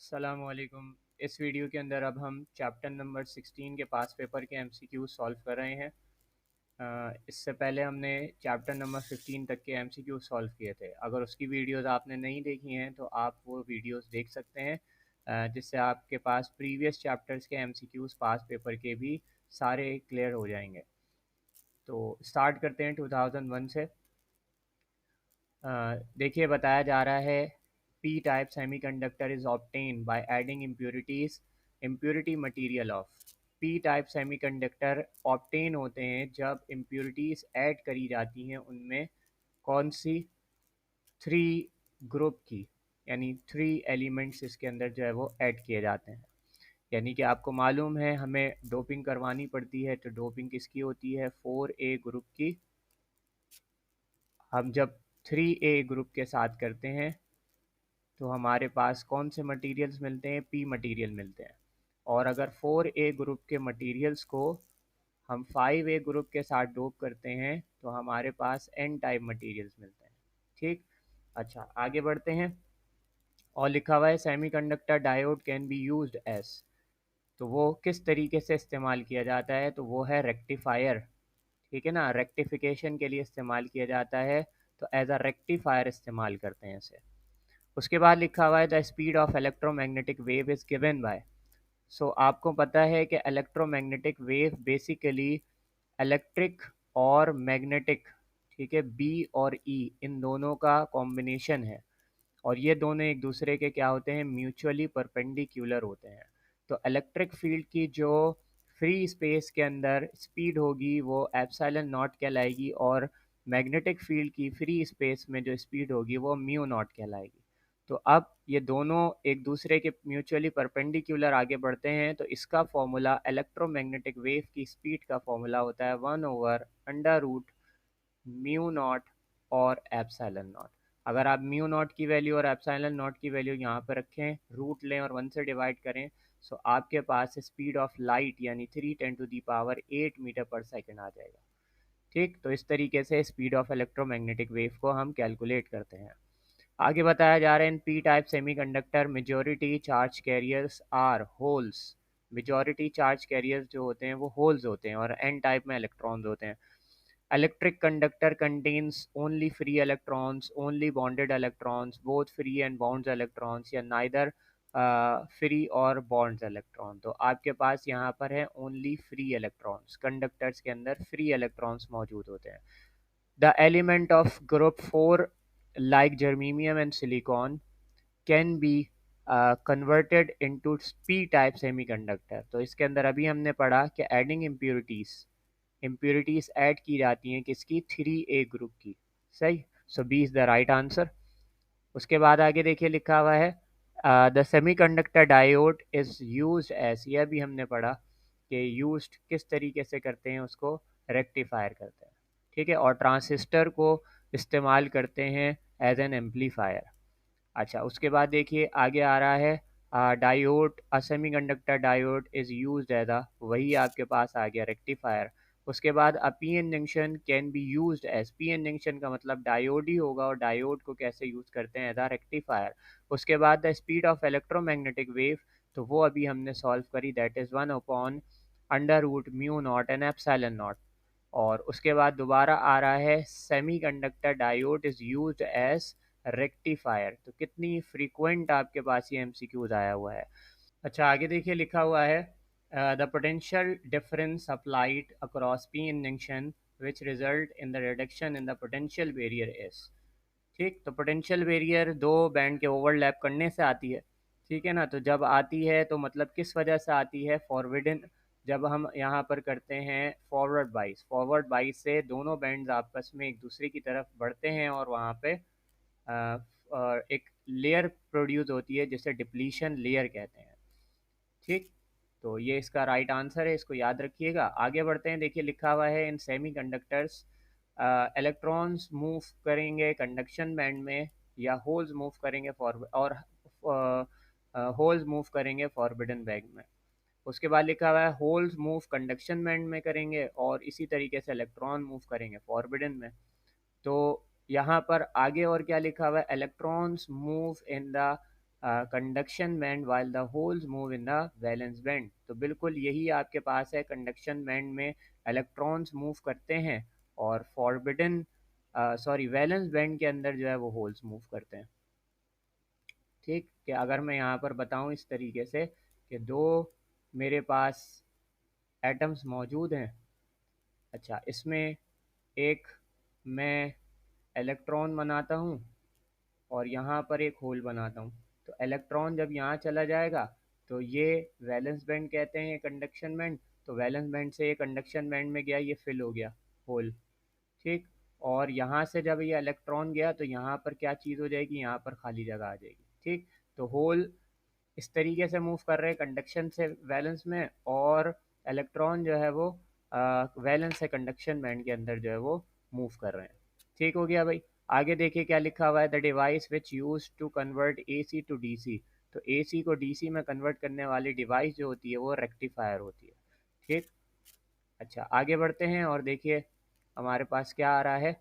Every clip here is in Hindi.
अस्सलामुअलैकुम। इस वीडियो के अंदर अब हम चैप्टर नंबर 16 के पास पेपर के एमसीक्यू सॉल्व कर रहे हैं। इससे पहले हमने चैप्टर नंबर 15 तक के एमसीक्यू सॉल्व किए थे। अगर उसकी वीडियोस आपने नहीं देखी हैं तो आप वो वीडियोस देख सकते हैं, जिससे आपके पास प्रीवियस चैप्टर्स के एमसीक्यूज पास पेपर के भी सारे क्लियर हो जाएंगे। तो स्टार्ट करते हैं 2001 से। देखिए बताया जा रहा है P type semiconductor is obtain by adding impurities impurity material of P type semiconductor obtain होते हैं जब इम्प्योरिटीज ऐड करी जाती हैं उनमें कौन सी थ्री ग्रुप की, यानी थ्री एलिमेंट्स इसके अंदर जो है वो ऐड किए जाते हैं। यानी कि आपको मालूम है हमें डोपिंग करवानी पड़ती है, तो डोपिंग किसकी होती है? 4A ग्रुप की। हम जब 3A ग्रुप के साथ करते हैं तो हमारे पास कौन से मटेरियल्स मिलते हैं? पी मटेरियल मिलते हैं। और अगर 4A ग्रुप के मटेरियल्स को हम 5A ग्रुप के साथ डोप करते हैं तो हमारे पास एन टाइप मटेरियल्स मिलते हैं। ठीक, अच्छा आगे बढ़ते हैं। और लिखा हुआ है semiconductor diode can be used as, तो वो किस तरीके से इस्तेमाल किया जाता है? तो वो है रेक्टिफायर। ठीक है ना, रेक्टिफिकेशन के लिए इस्तेमाल किया जाता है, तो एज अ रेक्टिफायर इस्तेमाल करते हैं इसे। उसके बाद लिखा हुआ है the speed of electromagnetic wave is given by. So आपको पता है कि इलेक्ट्रोमैग्नेटिक वेव बेसिकली इलेक्ट्रिक और मैग्नेटिक, ठीक है, बी और ई इन दोनों का कॉम्बिनेशन है। और ये दोनों एक दूसरे के क्या होते हैं? म्यूचुअली परपेंडिकुलर होते हैं। तो इलेक्ट्रिक फील्ड की जो फ्री स्पेस के अंदर स्पीड होगी वो एप्सिलॉन नॉट कहलाएगी, और मैग्नेटिक फील्ड की फ्री स्पेस में जो स्पीड होगी वो म्यू नॉट कहलाएगी। तो अब ये दोनों एक दूसरे के म्यूचुअली परपेंडिकुलर आगे बढ़ते हैं, तो इसका फॉर्मूला इलेक्ट्रोमैग्नेटिक वेव की स्पीड का फॉर्मूला होता है 1/√μ नॉट और एप्सिलॉन नॉट। अगर आप म्यू नॉट की वैल्यू और एप्सिलॉन नॉट की वैल्यू यहाँ पर रखें, रूट लें और 1 से डिवाइड करें, सो आपके पास स्पीड ऑफ लाइट यानी 3 × 10⁸ मीटर पर सेकेंड आ जाएगा। ठीक, तो इस तरीके से स्पीड ऑफ इलेक्ट्रोमैग्नेटिक वेव को हम कैलकुलेट करते हैं। आगे बताया जा रहा है in P type semiconductor majority charge carriers are holes. Majority charge carriers जो होते हैं वो होल्स होते हैं, और एन टाइप में इलेक्ट्रॉन्स होते हैं। Electric conductor contains only free electrons, only bonded electrons, both free and bonds electrons, या neither free और bonds electron। तो आपके पास यहाँ पर है only free electrons, conductors के अंदर free electrons मौजूद होते हैं। The element of group 4 like germanium and silicon can be converted into p-type semiconductor। तो इसके अंदर अभी हमने पढ़ा कि adding impurities ऐड की जाती हैं किसकी? 3A ग्रुप की। सही, so B is the right answer. उसके बाद आगे देखिए लिखा हुआ है the semiconductor diode is used as, यह भी हमने पढ़ा कि यूज्ड किस तरीके से करते हैं, उसको रेक्टिफायर करते हैं। ठीक है, और ट्रांसिस्टर को इस्तेमाल करते हैं एज एन एम्पलीफायर। अच्छा, उसके बाद देखिए आगे आ रहा है diode, a semiconductor diode is used as a, वही आपके पास आ गया रेक्टिफायर। उसके बाद a PN junction can be used as, PN junction का मतलब डायोड ही होगा, और डायोड को कैसे यूज़ करते हैं? As a rectifier. उसके बाद the speed of electromagnetic wave, तो वो अभी हमने सॉल्व करी, that is 1/√μ naught and epsilon naught. और उसके बाद दोबारा आ रहा है semiconductor diode is used as rectifier. तो कितनी फ्रीक्वेंट आपके पास ये एमसीक्यूज आया हुआ है। अच्छा आगे देखिए लिखा हुआ है the potential difference applied across P in junction which result in the reduction in the potential barrier is. ठीक, तो पोटेंशियल बैरियर दो बैंड के ओवरलैप करने से आती है। ठीक है ना, तो जब आती है तो मतलब किस वजह से आती है? फॉरवर्डिन, जब हम यहाँ पर करते हैं फॉरवर्ड बाइस से दोनों बैंड्स आपस में एक दूसरे की तरफ बढ़ते हैं, और वहाँ पे एक लेयर प्रोड्यूस होती है जिसे डिप्लीशन लेयर कहते हैं। ठीक, तो ये इसका राइट आंसर है, इसको याद रखिएगा। आगे बढ़ते हैं, देखिए लिखा हुआ है in semi conductors electrons move करेंगे कंडक्शन बैंड में, या होल्स मूव करेंगे और होल्स मूव करेंगे फॉरबिडन बैंड में। उसके बाद लिखा हुआ है होल्स मूव कंडक्शन बैंड में करेंगे, और इसी तरीके से इलेक्ट्रॉन मूव करेंगे फॉरबिडन में। तो यहाँ पर आगे और क्या लिखा हुआ है? Electrons move in the conduction band while the holes move in the valence band. तो बिल्कुल यही आपके पास है, कंडक्शन बैंड में इलेक्ट्रॉन्स मूव करते हैं और फॉरबिडन वैलेंस बैंड के अंदर जो है वो होल्स मूव करते हैं। ठीक, कि अगर मैं यहाँ पर बताऊँ इस तरीके से कि दो मेरे पास एटम्स मौजूद हैं। अच्छा, इसमें एक मैं इलेक्ट्रॉन बनाता हूँ और यहाँ पर एक होल बनाता हूँ। तो इलेक्ट्रॉन जब यहाँ चला जाएगा तो ये वैलेंस बैंड कहते हैं, कंडक्शन बैंड। तो वैलेंस बैंड से ये कंडक्शन बैंड में गया, ये फिल हो गया होल। ठीक, और यहाँ से जब ये इलेक्ट्रॉन गया तो यहाँ पर क्या चीज़ हो जाएगी, यहाँ पर खाली जगह आ जाएगी। ठीक, तो होल इस तरीके से मूव कर रहे हैं कंडक्शन से वैलेंस में, और इलेक्ट्रॉन जो है वो वैलेंस से कंडक्शन बैंड के अंदर जो है वो मूव कर रहे हैं। ठीक हो गया भाई। आगे देखिए क्या लिखा हुआ है, the device which use to convert AC to DC. तो एसी को डीसी में कन्वर्ट करने वाली डिवाइस जो होती है वो रेक्टिफायर होती है। ठीक, अच्छा आगे बढ़ते हैं और देखिए हमारे पास क्या आ रहा है,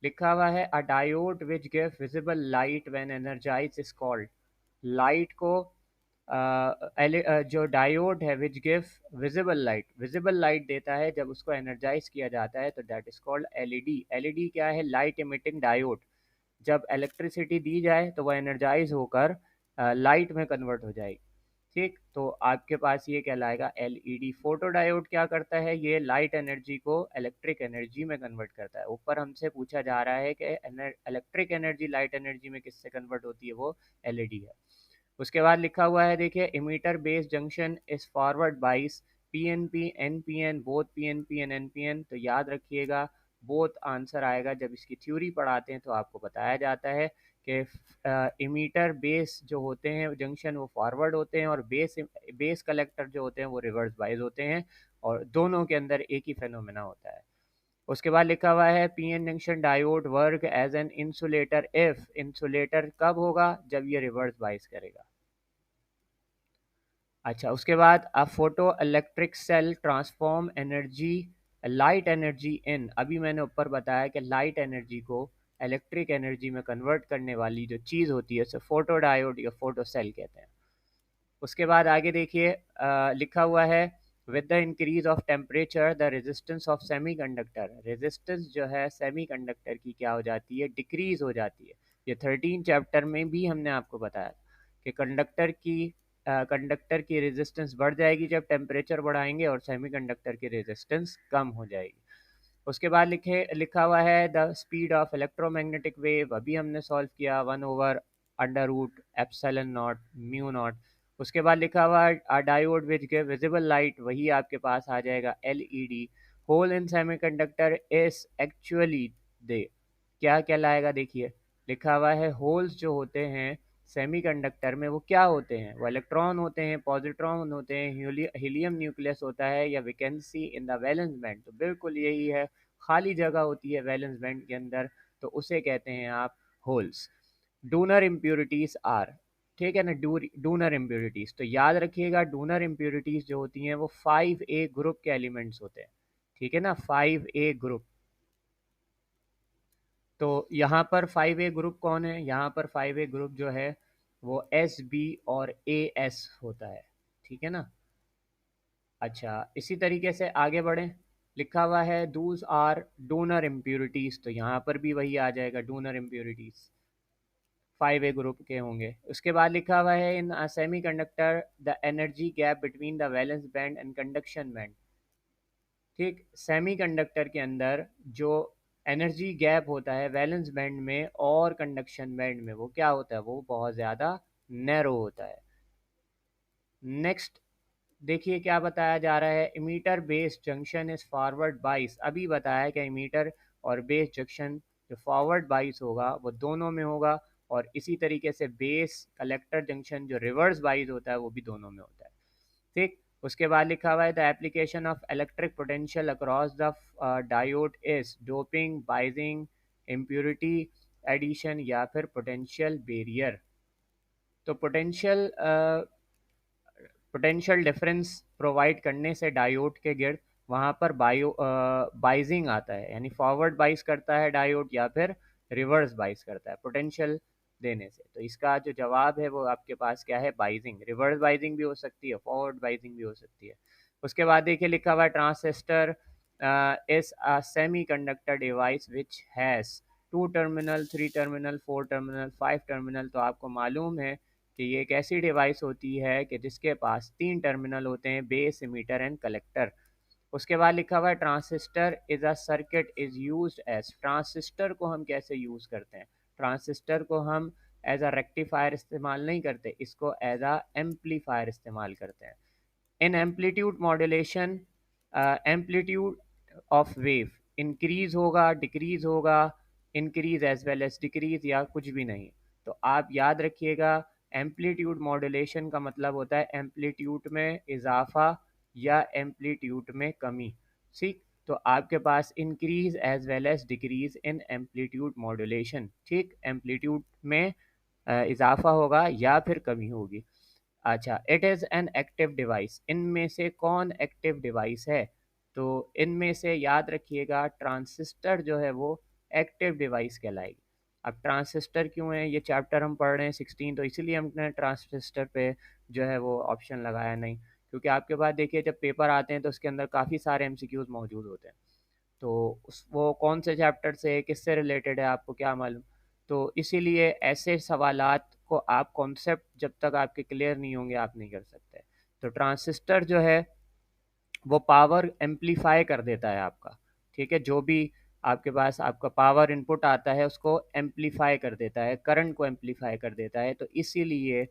लिखा हुआ है a diode which give visible light when energize is called. Light को जो डायोड है विच गिव विजिबल लाइट देता है जब उसको एनर्जाइज किया जाता है, तो that is called LED. LED क्या है, लाइट इमिटिंग डायोड। जब इलेक्ट्रिसिटी दी जाए तो वह एनर्जाइज होकर लाइट में कन्वर्ट हो जाएगी। ठीक, तो आपके पास ये कहलाएगा एलईडी। फोटो डायोड क्या करता है, ये लाइट एनर्जी को इलेक्ट्रिक एनर्जी में कन्वर्ट करता है। ऊपर हमसे पूछा जा रहा है कि इलेक्ट्रिक एनर्जी लाइट एनर्जी में किससे कन्वर्ट होती है, वो एलईडी है। उसके बाद लिखा हुआ है देखिए, emitter based junction is forward बाइस PNP NPN both PNP and NPN. तो याद रखिएगा बोथ आंसर आएगा जब इसकी थ्योरी पढ़ाते हैं तो आपको बताया जाता है कि इमीटर बेस जो होते हैं जंक्शन वो फॉरवर्ड होते हैं, और बेस कलेक्टर जो होते हैं वो रिवर्स बाइज होते हैं, और दोनों के अंदर एक ही फेनोमेना होता है। उसके बाद लिखा हुआ है PN junction diode work as an insulator if. Insulator कब होगा, जब ये रिवर्स बाइज करेगा। अच्छा, उसके बाद a photo electric cell transform energy light energy in. अभी मैंने ऊपर बताया कि लाइट एनर्जी को इलेक्ट्रिक एनर्जी में कन्वर्ट करने वाली जो चीज़ होती है उसे फोटो डायोड या फोटो सेल कहते हैं। उसके बाद आगे देखिए लिखा हुआ है with the increase of temperature the resistance of semiconductor. Resistance जो है सेमीकंडक्टर की क्या हो जाती है, डिक्रीज हो जाती है। ये 13 चैप्टर में भी हमने आपको बताया कि कंडक्टर की रेजिस्टेंस बढ़ जाएगी जब टेम्परेचर बढ़ाएंगे, और सेमीकंडक्टर की रेजिस्टेंस कम हो जाएगी। उसके बाद लिखा हुआ है the speed of electromagnetic wave. अभी हमने सॉल्व किया 1/√ε0 म्यू नॉट। उसके बाद लिखा हुआ है diode which give visible light, वही आपके पास आ जाएगा LED. Hole in semiconductor is actually the, क्या कहलाएगा देखिए, लिखा हुआ है होल्स जो होते हैं सेमीकंडक्टर में वो क्या होते हैं, वो इलेक्ट्रॉन होते हैं, पॉजिट्रॉन होते हैं, हीलियम न्यूक्लियस होता है, या vacancy in the valence band. तो बिल्कुल यही है, खाली जगह होती है वैलेंस बैंड के अंदर, तो उसे कहते हैं आप होल्स। डोनर इम्प्योरिटीज आर, ठीक है ना, डोनर इम्प्योरिटीज। तो याद रखिएगा डोनर इम्प्योरिटीज जो होती हैं वो 5A ग्रुप के एलिमेंट्स होते हैं। ठीक है ना, 5A ग्रुप। तो यहाँ पर 5A ग्रुप कौन है, यहाँ पर 5A ग्रुप जो है वो SB और AS होता है। ठीक है ना। अच्छा, इसी तरीके से आगे बढ़ें, लिखा हुआ है दूज आर डोनर इम्प्योरिटीज। तो यहाँ पर भी वही आ जाएगा, डोनर इम्प्योरिटीज 5A ग्रुप के होंगे। उसके बाद लिखा हुआ है in semi conductor the energy gap between the valence band and conduction band. ठीक, सेमीकंडक्टर के अंदर जो एनर्जी गैप होता है वैलेंस बैंड में और कंडक्शन बैंड में, वो क्या होता है, वो बहुत ज़्यादा नैरो होता है। नेक्स्ट देखिए क्या बताया जा रहा है, emitter base junction is forward बाइस। अभी बताया कि इमीटर और बेस जंक्शन जो फॉरवर्ड बाइस होगा वो दोनों में होगा, और इसी तरीके से बेस कलेक्टर जंक्शन जो रिवर्स बाइस होता है वो भी दोनों में होता है। ठीक, उसके बाद लिखा हुआ है the application of electric potential across the diode is doping, biasing, impurity addition, या फिर पोटेंशियल बैरियर। तो पोटेंशियल डिफरेंस प्रोवाइड करने से डायोड के गिर्द वहाँ पर बाइजिंग आता है, यानी फॉरवर्ड बाइस करता है डायोड या फिर रिवर्स बाइस करता है। पोटेंशियल देने से। तो इसका जो जवाब है वो आपके पास क्या है, बाइजिंग। रिवर्स बाइजिंग भी हो सकती है, फॉरवर्ड बाइजिंग भी हो सकती है। उसके बाद देखिए लिखा हुआ है transistor is a semi conductor device which has 2 terminal, 3 terminal, 4 terminal, 5 terminal. तो आपको मालूम है कि ये एक ऐसी डिवाइस होती है कि जिसके पास 3 टर्मिनल होते हैं, बेस, इमीटर एंड कलेक्टर। उसके बाद लिखा हुआ है transistor is a circuit is used as. Transistor को हम कैसे यूज़ करते हैं? ट्रांसिस्टर को हम एज अ रेक्टिफायर इस्तेमाल नहीं करते, इसको एज अ एम्पलीफायर इस्तेमाल करते हैं। In amplitude modulation, amplitude of wave increase होगा, डिक्रीज होगा, increase as well as decrease, या कुछ भी नहीं। तो आप याद रखिएगा, एम्पलीट्यूड मॉड्यूलेशन का मतलब होता है एम्पलीट्यूड में इजाफा या एम्पलीट्यूड में कमी। ठीक, तो आपके पास increase as well as decrease in amplitude modulation. ठीक, एम्पलीट्यूड में इजाफा होगा या फिर कमी होगी। अच्छा, it is an active device. इनमें से कौन एक्टिव डिवाइस है? तो इनमें से याद रखिएगा ट्रांसिस्टर जो है वो एक्टिव डिवाइस कहलाएगी। अब ट्रांसिस्टर क्यों है, ये चैप्टर हम पढ़ रहे हैं 16, तो इसीलिए हमने ट्रांसिस्टर पे जो है वो ऑप्शन लगाया नहीं, क्योंकि आपके पास देखिए जब पेपर आते हैं तो उसके अंदर काफ़ी सारे एमसीक्यूज मौजूद होते हैं। तो उस वो कौन से चैप्टर से है, किससे रिलेटेड है, आपको क्या मालूम। तो इसीलिए ऐसे सवालात को आप कॉन्सेप्ट जब तक आपके क्लियर नहीं होंगे आप नहीं कर सकते। तो ट्रांसिस्टर जो है वो पावर एम्पलीफाई कर देता है आपका। ठीक है, जो भी आपके पास आपका पावर इनपुट आता है उसको एम्पलीफाई कर देता है, करंट को एम्पलीफाई कर देता है। तो इसीलिए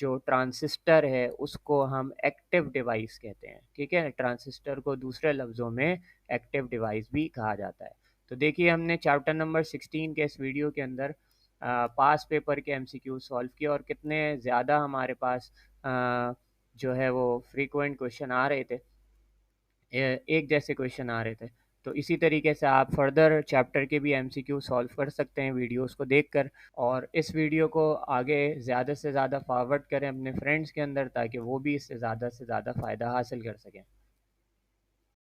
जो ट्रांसिस्टर है उसको हम एक्टिव डिवाइस कहते हैं। ठीक है, ट्रांसिस्टर को दूसरे लफ्ज़ों में एक्टिव डिवाइस भी कहा जाता है। तो देखिए हमने चैप्टर नंबर 16 के इस वीडियो के अंदर पास पेपर के एमसीक्यू सॉल्व किए, और कितने ज़्यादा हमारे पास जो है वो फ्रीक्वेंट क्वेश्चन आ रहे थे, एक जैसे क्वेश्चन आ रहे थे। तो इसी तरीके से आप फर्दर चैप्टर के भी एमसीक्यू सॉल्व कर सकते हैं वीडियोस को देखकर। और इस वीडियो को आगे ज़्यादा से ज़्यादा फॉरवर्ड करें अपने फ्रेंड्स के अंदर, ताकि वो भी इससे ज़्यादा से ज़्यादा फ़ायदा हासिल कर सकें।